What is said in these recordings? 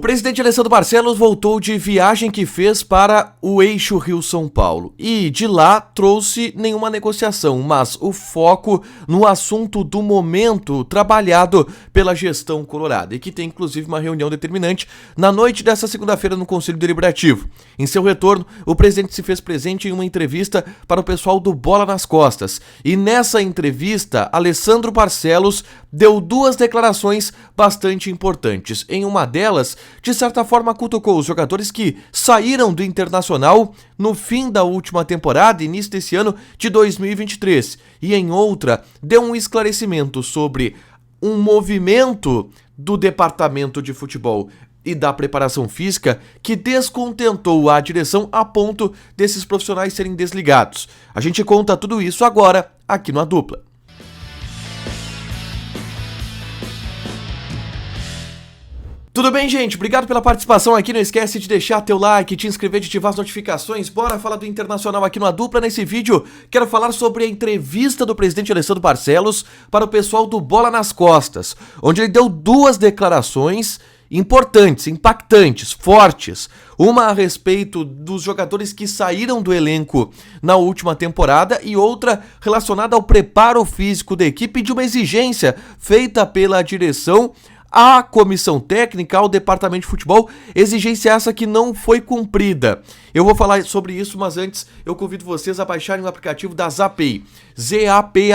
O presidente Alessandro Barcelos voltou de viagem que fez para o eixo Rio-São Paulo e de lá trouxe nenhuma negociação, mas o foco no assunto do momento trabalhado pela gestão colorada e que tem inclusive uma reunião determinante na noite dessa segunda-feira no Conselho Deliberativo. Em seu retorno, o presidente se fez presente em uma entrevista para o pessoal do Bola nas Costas e nessa entrevista, Alessandro Barcelos deu duas declarações bastante importantes. Em uma delas, de certa forma, cutucou os jogadores que saíram do Internacional no fim da última temporada, início desse ano de 2023. E em outra, deu um esclarecimento sobre um movimento do departamento de futebol e da preparação física que descontentou a direção a ponto desses profissionais serem desligados. A gente conta tudo isso agora aqui no A Dupla. Tudo bem, gente? Obrigado pela participação aqui. Não esquece de deixar teu like, te inscrever, de ativar as notificações. Bora falar do Internacional aqui no A Dupla. Nesse vídeo, quero falar sobre a entrevista do presidente Alessandro Barcelos para o pessoal do Bola nas Costas, onde ele deu duas declarações importantes, impactantes, fortes. Uma a respeito dos jogadores que saíram do elenco na última temporada e outra relacionada ao preparo físico da equipe, de uma exigência feita pela direção à comissão técnica, ao departamento de futebol, exigência essa que não foi cumprida. Eu vou falar sobre isso, mas antes eu convido vocês a baixarem o aplicativo da Zapay, Zapay,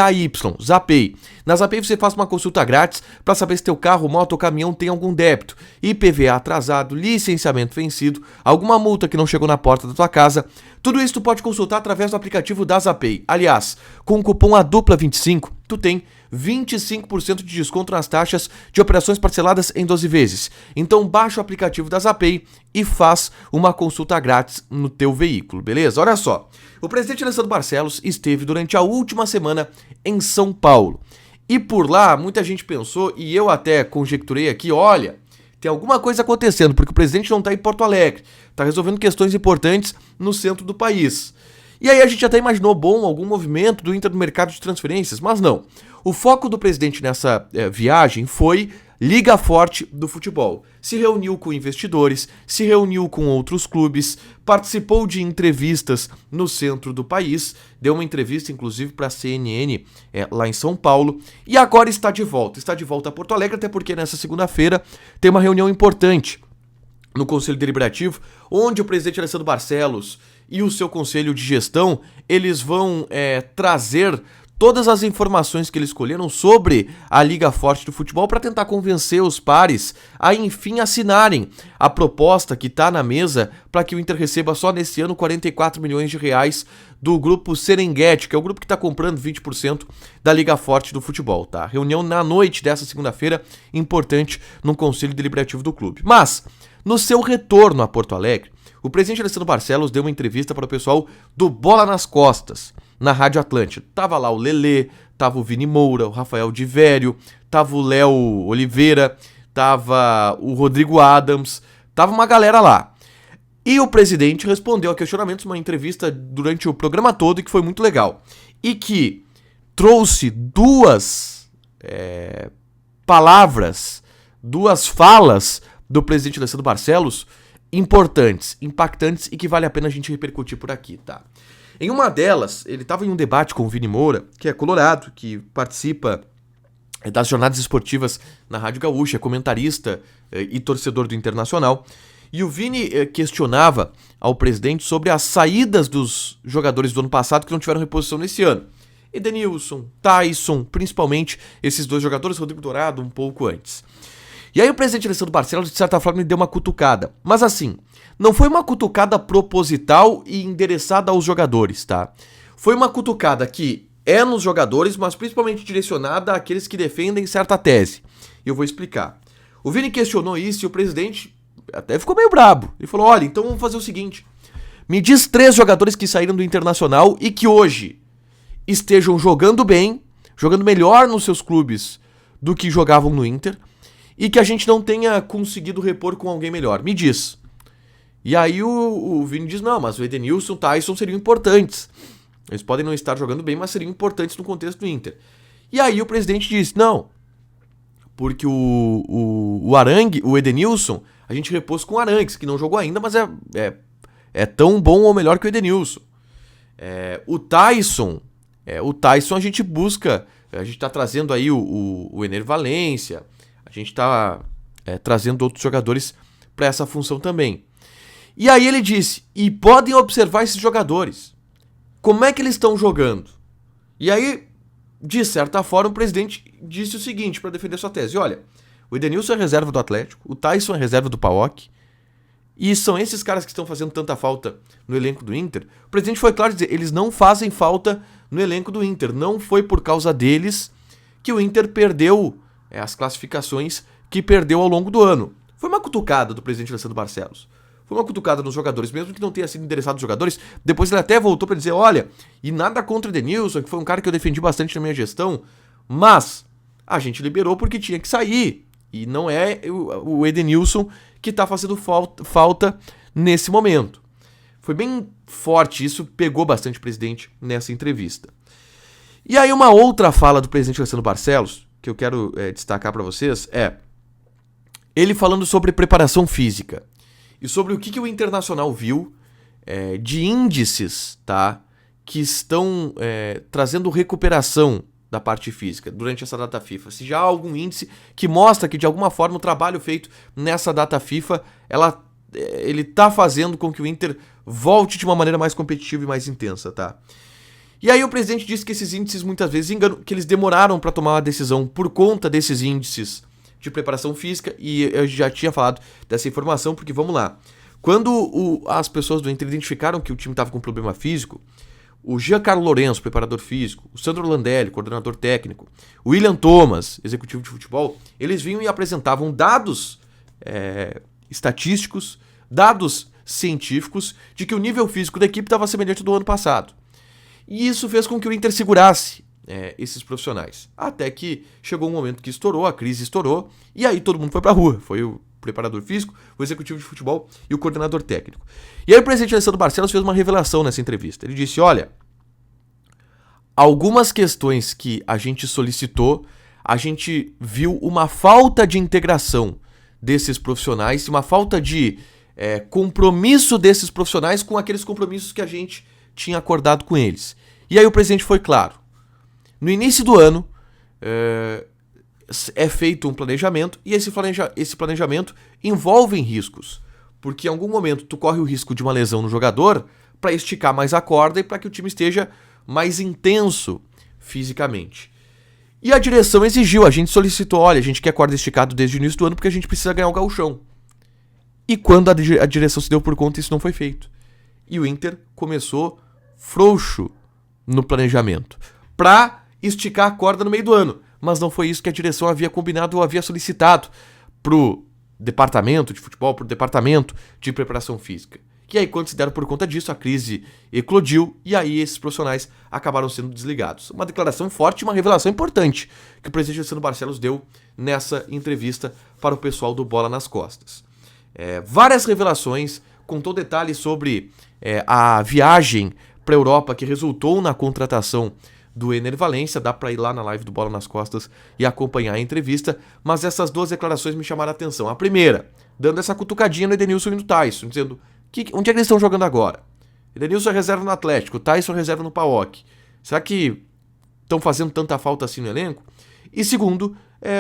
Zapay. Na Zapay você faz uma consulta grátis para saber se teu carro, moto ou caminhão tem algum débito, IPVA atrasado, licenciamento vencido, alguma multa que não chegou na porta da tua casa. Tudo isso tu pode consultar através do aplicativo da Zapay. Aliás, com o cupom ADUPLA25, tu tem 25% de desconto nas taxas de operações parceladas em 12 vezes. Então baixa o aplicativo da Zapay e faz uma consulta grátis no teu veículo, beleza? Olha só, o presidente Alessandro Barcelos esteve durante a última semana em São Paulo. E por lá, muita gente pensou, e eu até conjecturei aqui, olha, tem alguma coisa acontecendo, porque o presidente não está em Porto Alegre, está resolvendo questões importantes no centro do país. E aí a gente até imaginou, algum movimento do Inter no mercado de transferências, mas não. O foco do presidente nessa viagem foi Liga Forte do Futebol. Se reuniu com investidores, se reuniu com outros clubes, participou de entrevistas no centro do país, deu uma entrevista inclusive para a CNN lá em São Paulo, e agora está de volta a Porto Alegre, até porque nessa segunda-feira tem uma reunião importante no Conselho Deliberativo, onde o presidente Alessandro Barcelos e o seu conselho de gestão, eles vão trazer todas as informações que eles escolheram sobre a Liga Forte do Futebol para tentar convencer os pares a, enfim, assinarem a proposta que está na mesa para que o Inter receba só nesse ano 44 milhões de reais do grupo Serengeti, que é o grupo que está comprando 20% da Liga Forte do Futebol, tá? Reunião na noite dessa segunda-feira, importante no Conselho Deliberativo do clube. Mas, no seu retorno a Porto Alegre, o presidente Alessandro Barcelos deu uma entrevista para o pessoal do Bola nas Costas, na Rádio Atlântida. Tava lá o Lelê, tava o Vini Moura, o Rafael de Vério, tava o Léo Oliveira, tava o Rodrigo Adams, tava uma galera lá. E o presidente respondeu a questionamentos, uma entrevista durante o programa todo, que foi muito legal. E que trouxe duas palavras, duas falas do presidente Alessandro Barcelos importantes, impactantes e que vale a pena a gente repercutir por aqui, tá? Em uma delas, ele estava em um debate com o Vini Moura, que é colorado, que participa das jornadas esportivas na Rádio Gaúcha, é comentarista e torcedor do Internacional. E o Vini questionava ao presidente sobre as saídas dos jogadores do ano passado que não tiveram reposição nesse ano. Edenilson, Tyson, principalmente esses dois jogadores, Rodrigo Dourado um pouco antes. E aí o presidente Alessandro Barcelos, de certa forma, me deu uma cutucada. Mas assim, não foi uma cutucada proposital e endereçada aos jogadores, tá? Foi uma cutucada que é nos jogadores, mas principalmente direcionada àqueles que defendem certa tese. E eu vou explicar. O Vini questionou isso e o presidente até ficou meio brabo. Ele falou, olha, então vamos fazer o seguinte. Me diz 3 jogadores que saíram do Internacional e que hoje estejam jogando bem, jogando melhor nos seus clubes do que jogavam no Inter, e que a gente não tenha conseguido repor com alguém melhor. Me diz. E aí o Vini diz, não, mas o Edenilson, o Tyson seriam importantes. Eles podem não estar jogando bem, mas seriam importantes no contexto do Inter. E aí o presidente disse, não, porque o Arangue, o Edenilson, a gente repôs com o Arangues, que não jogou ainda, mas é tão bom ou melhor que o Edenilson. O Tyson a gente busca, a gente tá trazendo aí o Ener Valencia, a gente tá trazendo outros jogadores para essa função também. E aí ele disse, e podem observar esses jogadores, como é que eles estão jogando? E aí, de certa forma, o presidente disse o seguinte para defender sua tese, olha, o Edenilson é reserva do Atlético, o Tyson é reserva do PAOK, e são esses caras que estão fazendo tanta falta no elenco do Inter. O presidente foi claro dizer, eles não fazem falta no elenco do Inter, não foi por causa deles que o Inter perdeu as classificações que perdeu ao longo do ano. Foi uma cutucada do presidente Alessandro Barcelos. Foi uma cutucada nos jogadores, mesmo que não tenha sido interessado nos jogadores. Depois ele até voltou para dizer, olha, e nada contra o Edenilson, que foi um cara que eu defendi bastante na minha gestão, mas a gente liberou porque tinha que sair. E não é o Edenilson que está fazendo falta nesse momento. Foi bem forte isso, pegou bastante o presidente nessa entrevista. E aí uma outra fala do presidente Alessandro Barcelos, que eu quero destacar para vocês, ele falando sobre preparação física. E sobre o que o Internacional viu de índices, tá, que estão trazendo recuperação da parte física durante essa data FIFA. Se já há algum índice que mostra que de alguma forma o trabalho feito nessa data FIFA, ele tá fazendo com que o Inter volte de uma maneira mais competitiva e mais intensa, tá? E aí o presidente disse que esses índices muitas vezes enganam, que eles demoraram para tomar uma decisão por conta desses índices de preparação física, e eu já tinha falado dessa informação, porque vamos lá, quando as pessoas do Inter identificaram que o time estava com problema físico, o Giancarlo Lourenço, preparador físico, o Sandro Landelli, coordenador técnico, o William Thomas, executivo de futebol, eles vinham e apresentavam dados estatísticos, dados científicos de que o nível físico da equipe estava semelhante ao do ano passado. E isso fez com que o Inter segurasse esses profissionais. Até que chegou um momento que estourou, a crise estourou, e aí todo mundo foi pra rua. Foi o preparador físico, o executivo de futebol e o coordenador técnico. E aí o presidente Alessandro Barcelos fez uma revelação nessa entrevista. Ele disse, olha, algumas questões que a gente solicitou, a gente viu uma falta de integração desses profissionais, uma falta de compromisso desses profissionais com aqueles compromissos que a gente tinha acordado com eles. E aí o presidente foi claro. No início do ano, é feito um planejamento, e esse planejamento envolve riscos, porque em algum momento tu corre o risco de uma lesão no jogador para esticar mais a corda e para que o time esteja mais intenso fisicamente. E a direção exigiu, a gente solicitou, olha, a gente quer corda esticado desde o início do ano porque a gente precisa ganhar o gauchão. E quando a direção se deu por conta, isso não foi feito. E o Inter começou frouxo no planejamento, para esticar a corda no meio do ano. Mas não foi isso que a direção havia combinado ou havia solicitado pro departamento de futebol, pro departamento de preparação física. E aí, quando se deram por conta disso, a crise eclodiu e aí esses profissionais acabaram sendo desligados. Uma declaração forte e uma revelação importante que o presidente Alessandro Barcelos deu nessa entrevista para o pessoal do Bola nas Costas. Várias revelações, contou detalhes sobre a viagem para a Europa que resultou na contratação do Ener Valencia. Dá para ir lá na live do Bola nas Costas e acompanhar a entrevista, mas essas duas declarações me chamaram a atenção. A primeira, dando essa cutucadinha no Edenilson e no Tyson, dizendo onde é que eles estão jogando agora? Edenilson é reserva no Atlético, Tyson é reserva no PAOK. Será que estão fazendo tanta falta assim no elenco? E segundo,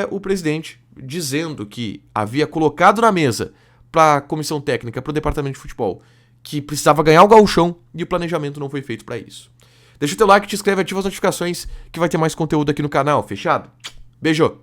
o presidente dizendo que havia colocado na mesa para a comissão técnica, para o departamento de futebol, que precisava ganhar o gauchão e o planejamento não foi feito para isso. Deixa o teu like, te inscreve, ativa as notificações que vai ter mais conteúdo aqui no canal, fechado? Beijo!